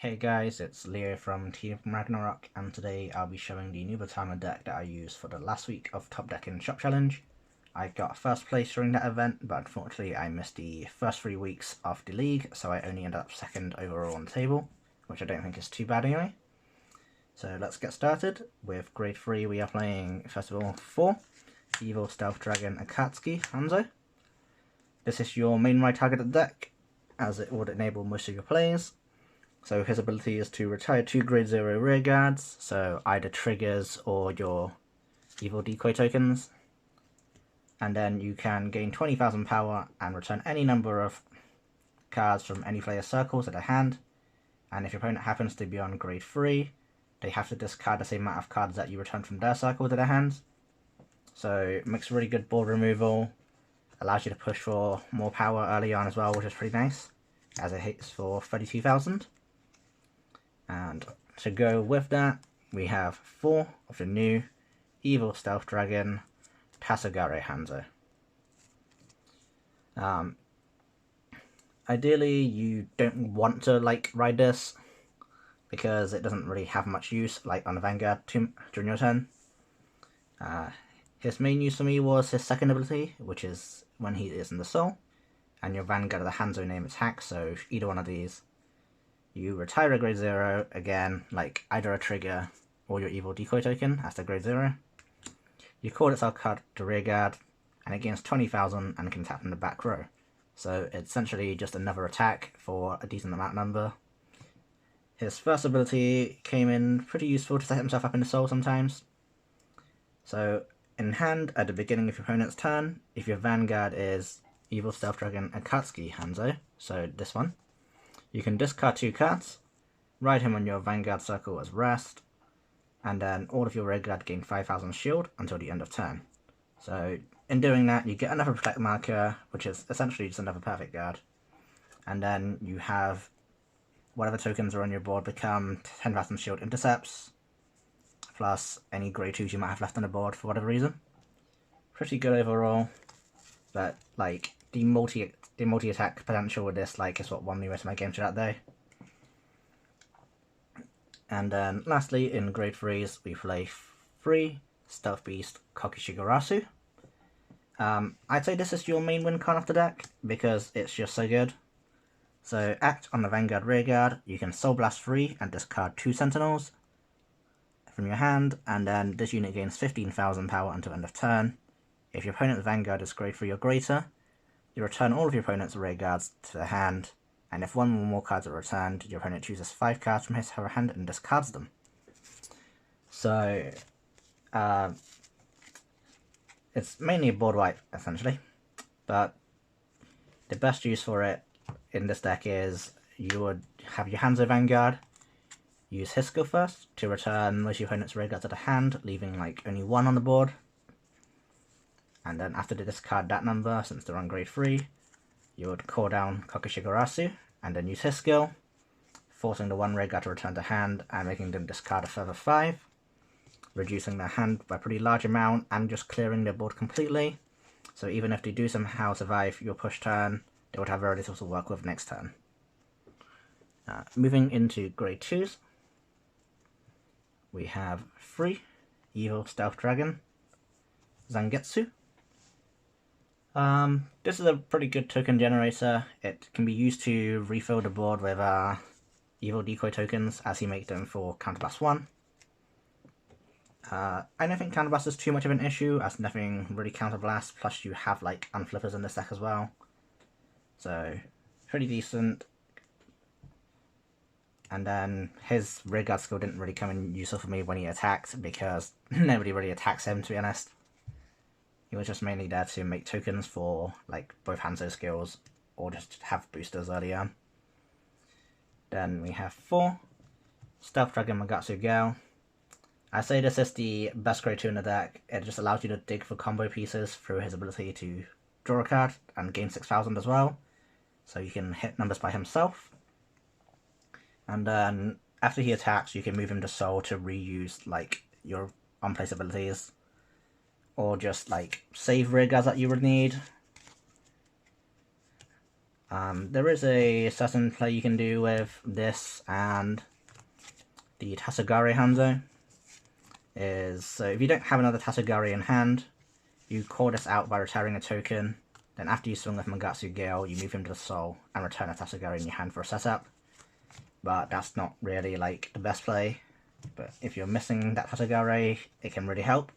Hey guys, it's Leo from Team Ragnarok, and today I'll be showing the new Batama deck that I used for the last week of Top Deck in Shop Challenge. I got first place during that event, but unfortunately I missed the first 3 weeks of the league, so I only ended up second overall on the table, which I don't think is too bad anyway. So let's get started. With grade 3 we are playing, first of all, 4, Evil Stealth Dragon Akatsuki Hanzo. This is your main right targeted deck, as it would enable most of your plays. So his ability is to retire 2 grade 0 rear guards, so either triggers or your evil decoy tokens. And then you can gain 20,000 power and return any number of cards from any player's circle to their hand. And if your opponent happens to be on grade 3, they have to discard the same amount of cards that you return from their circle to their hands. So it makes really good board removal, allows you to push for more power early on as well, which is pretty nice, as it hits for 32,000. And to go with that, we have 4 of the new Evil Stealth Dragon Tasagare Hanzo. Ideally, you don't want to ride this because it doesn't really have much use on the Vanguard during your turn. His main use for me was his second ability, which is when he is in the soul, and your Vanguard of the Hanzo name is Hack, so either one of these. You retire a grade 0, again, either a trigger or your evil decoy token as the grade 0. You call itself card to rear guard, and it gains 20,000 and can tap in the back row. So it's essentially just another attack for a decent amount number. His first ability came in pretty useful to set himself up in the soul sometimes. So in hand, at the beginning of your opponent's turn, if your Vanguard is Evil Stealth Dragon Akatsuki Hanzo, so this one, you can discard 2 cards, ride him on your Vanguard circle as rest, and then all of your rear guard gain 5,000 shield until the end of turn. So in doing that, you get another protect marker, which is essentially just another perfect guard. And then you have whatever tokens are on your board become 10,000 shield intercepts, plus any grade 2s you might have left on the board for whatever reason. Pretty good overall, but the multi-attack potential with this is what won me most of my games for that day. And then lastly, in grade 3s, we play 3 Stealth Beast Kokishigarasu. I'd say this is your main win con of the deck, because it's just so good. So act on the Vanguard rearguard, you can Soul Blast 3 and discard 2 Sentinels from your hand, and then this unit gains 15,000 power until end of turn. If your opponent's Vanguard is grade 3 or greater, you return all of your opponent's rear guards to their hand, and if 1 or more cards are returned, your opponent chooses 5 cards from his or her hand and discards them. So, it's mainly a board wipe, essentially, but the best use for it in this deck is you would have your Hanzo Vanguard, use his skill first to return most of your opponent's rear guards to the hand, leaving only 1 on the board. And then after they discard that number, since they're on grade 3, you would call down Kokishigarasu, and then use his skill, forcing the 1 rear guard to return to hand, and making them discard a further 5, reducing their hand by a pretty large amount, and just clearing their board completely. So even if they do somehow survive your push turn, they would have very little to work with next turn. Moving into grade 2s, we have 3 Evil Stealth Dragon Zangetsu. This is a pretty good token generator. It can be used to refill the board with evil decoy tokens as you make them for Counterblast 1. I don't think Counterblast is too much of an issue, as nothing really counterblasts, plus you have unflippers in this deck as well. So, pretty decent. And then his rearguard skill didn't really come in useful for me when he attacked, because nobody really attacks him, to be honest. He was just mainly there to make tokens for both Hanzo skills, or just have boosters early on. Then we have 4 Stealth Dragon Magatsu Gale. I say this is the best grade 2 in the deck. It just allows you to dig for combo pieces through his ability to draw a card and gain 6,000 as well. So you can hit numbers by himself. And then after he attacks, you can move him to soul to reuse your on-place abilities, or just save rear guards that you would need. There is a certain play you can do with this and the Tasagari Hanzo. So if you don't have another Tasagari in hand, you call this out by retiring a token. Then after you swing with Mangatsu Gale, you move him to the Soul and return a Tasagari in your hand for a setup. But that's not really like the best play. But if you're missing that Tasagari, it can really help.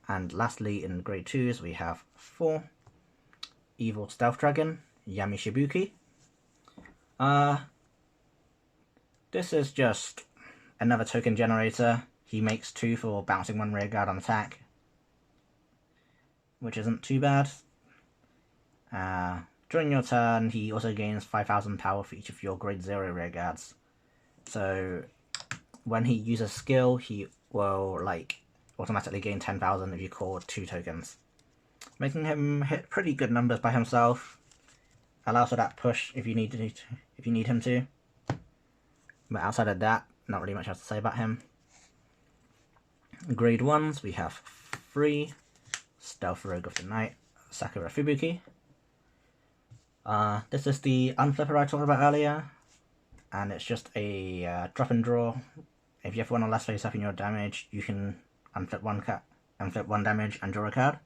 And lastly, in grade 2s, we have 4 Evil Stealth Dragon, Yami Shibuki. This is just another token generator. He makes 2 for bouncing 1 rearguard on attack, which isn't too bad. During your turn, he also gains 5,000 power for each of your grade 0 rearguards. So when he uses skill, he will like automatically gain 10,000 if you call 2 tokens, making him hit pretty good numbers by himself. Allows for that push if you need him to. But outside of that, not really much else to say about him. Grade 1s, we have 3 Stealth Rogue of the Night, Sakura Fubuki. This is the unflipper I talked about earlier, and it's just a drop and draw. If you have 1 or less face up in your damage, you can unflip 1 damage and draw a card,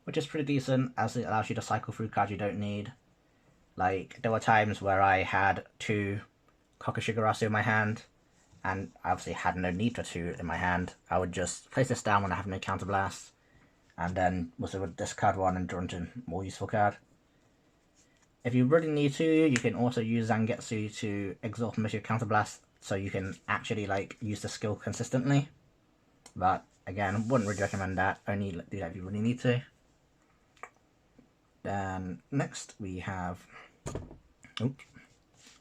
which is pretty decent as it allows you to cycle through cards you don't need. Like, there were times where I had 2 Kokushigarasu in my hand, and I obviously had no need for 2 in my hand. I would just place this down when I have no counterblast, and then also would discard 1 and draw into a more useful card. If you really need to, you can also use Zangetsu to exhaust most of your counterblast, so you can actually like use the skill consistently. But again, wouldn't really recommend that. Only do that if you really need to. Then next we have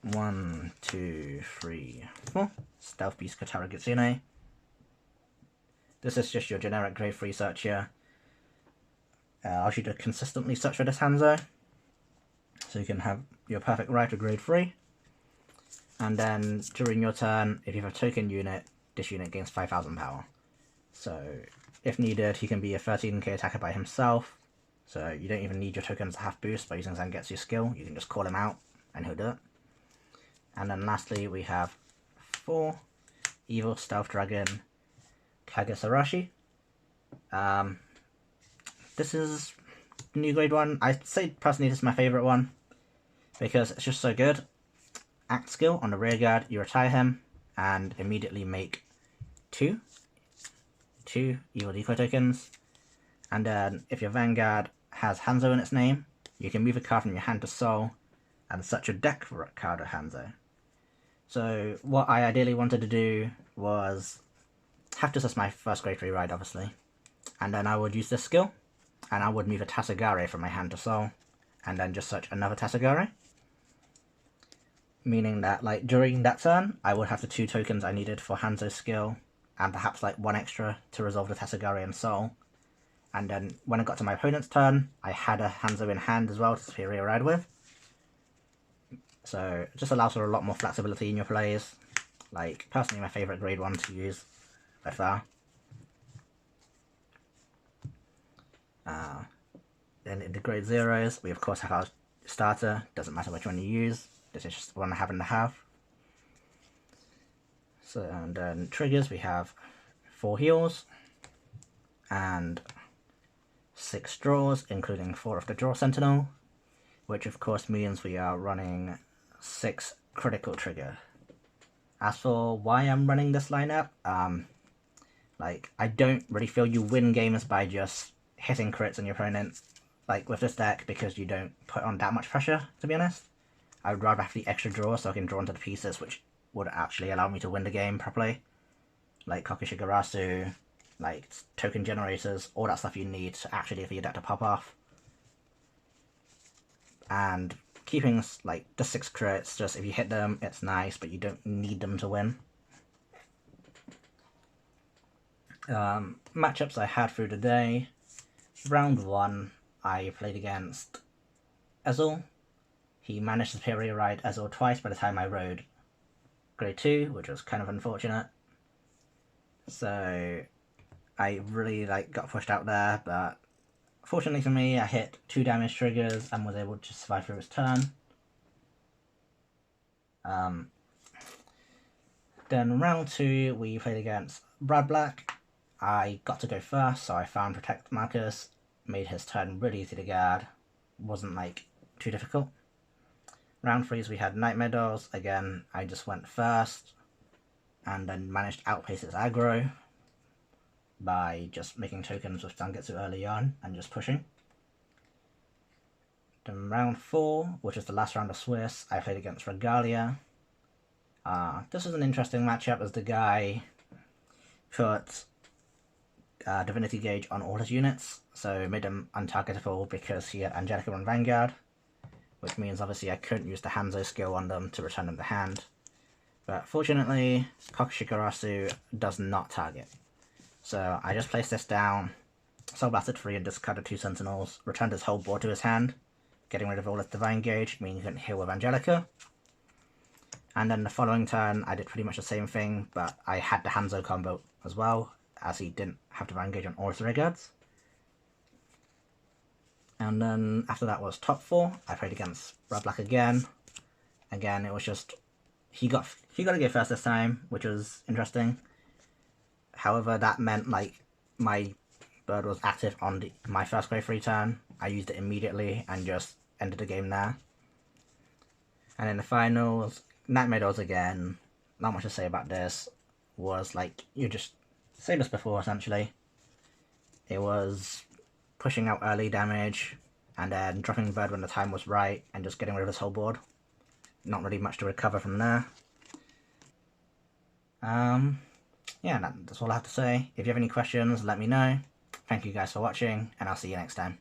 1, 2, 3, 4 Stealth Beast Katara Gitsune. This is just your generic grade 3 searcher. Allows you to consistently search for this Hanzo, so you can have your perfect ride to grade 3. And then during your turn, if you have a token unit, this unit gains 5,000 power. So if needed, he can be a 13k attacker by himself. So you don't even need your tokens to have boost by using Zangetsu's skill. You can just call him out and he'll do it. And then lastly, we have 4 Evil Stealth Dragon Kagesarashi. This is new grade 1. I'd say personally this is my favourite one because it's just so good. Act skill on the rearguard, you retire him and immediately make 2 Evil Decoy tokens. And then if your Vanguard has Hanzo in its name, you can move a card from your hand to Soul and search your deck for a card of Hanzo. So what I ideally wanted to do was have this as my first grade 3 ride, obviously. And then I would use this skill, and I would move a Tasagari from my hand to Soul, and then just search another Tasagari. Meaning that, like, during that turn, I would have the 2 tokens I needed for Hanzo's skill, and perhaps, like, 1 extra to resolve the Tasagari and Soul. And then when it got to my opponent's turn, I had a Hanzo in hand as well to superior ride with. So it just allows for a lot more flexibility in your plays. Like, personally my favourite grade 1 to use by far. Then in the grade 0s, we of course have our starter. Doesn't matter which one you use. This is just the one I happen to have. So, and then triggers, we have 4 heals and 6 draws, including 4 of the Draw Sentinel, which of course means we are running 6 critical trigger. As for why I'm running this lineup, like, I don't really feel you win games by just hitting crits on your opponent, like with this deck, because you don't put on that much pressure, to be honest. I would rather have the extra draw so I can draw into the pieces which would actually allow me to win the game properly. Like Kokushigarasu, like token generators, all that stuff you need to actually for your deck to pop off. And keeping like the 6 crits, just if you hit them, it's nice, but you don't need them to win. Matchups I had through the day. Round 1, I played against Ezel. He managed to superior ride Ezel twice by the time I rode grade 2, which was kind of unfortunate. So I really got pushed out there, but fortunately for me, I hit 2 damage triggers and was able to survive through his turn. Then round 2, we played against Brad Black. I got to go first, so I found Protect Marcus, made his turn really easy to guard. Wasn't like too difficult. Round 3s we had Nightmare Dolls. Again, I just went first and then managed to outpace its aggro by just making tokens with Zangetsu early on and just pushing. Then round 4, which is the last round of Swiss, I played against Regalia. This was an interesting matchup as the guy put Divinity Gauge on all his units, so it made him untargetable because he had Angelica and Vanguard, which means obviously I couldn't use the Hanzo skill on them to return them to hand. But fortunately, Kokushikarasu does not target. So I just placed this down, Soul Blasted 3 and discarded 2 Sentinels, returned his whole board to his hand, getting rid of all his Divine Gauge, meaning he couldn't heal with Angelica. And then the following turn, I did pretty much the same thing, but I had the Hanzo combo as well, as he didn't have Divine Gauge on all his regards. And then after that was top 4. I played against Brad Black again. Again, it was just he got to go first this time, which was interesting. However, that meant like my bird was active on my first grade 3 turn. I used it immediately and just ended the game there. And in the finals, Nightmare Dolls again. Not much to say about this. Was like you just said this before essentially. It was pushing out early damage and then dropping the bird when the time was right and just getting rid of his whole board. Not really much to recover from there. Yeah, that's all I have to say. If you have any questions, let me know. Thank you guys for watching, and I'll see you next time.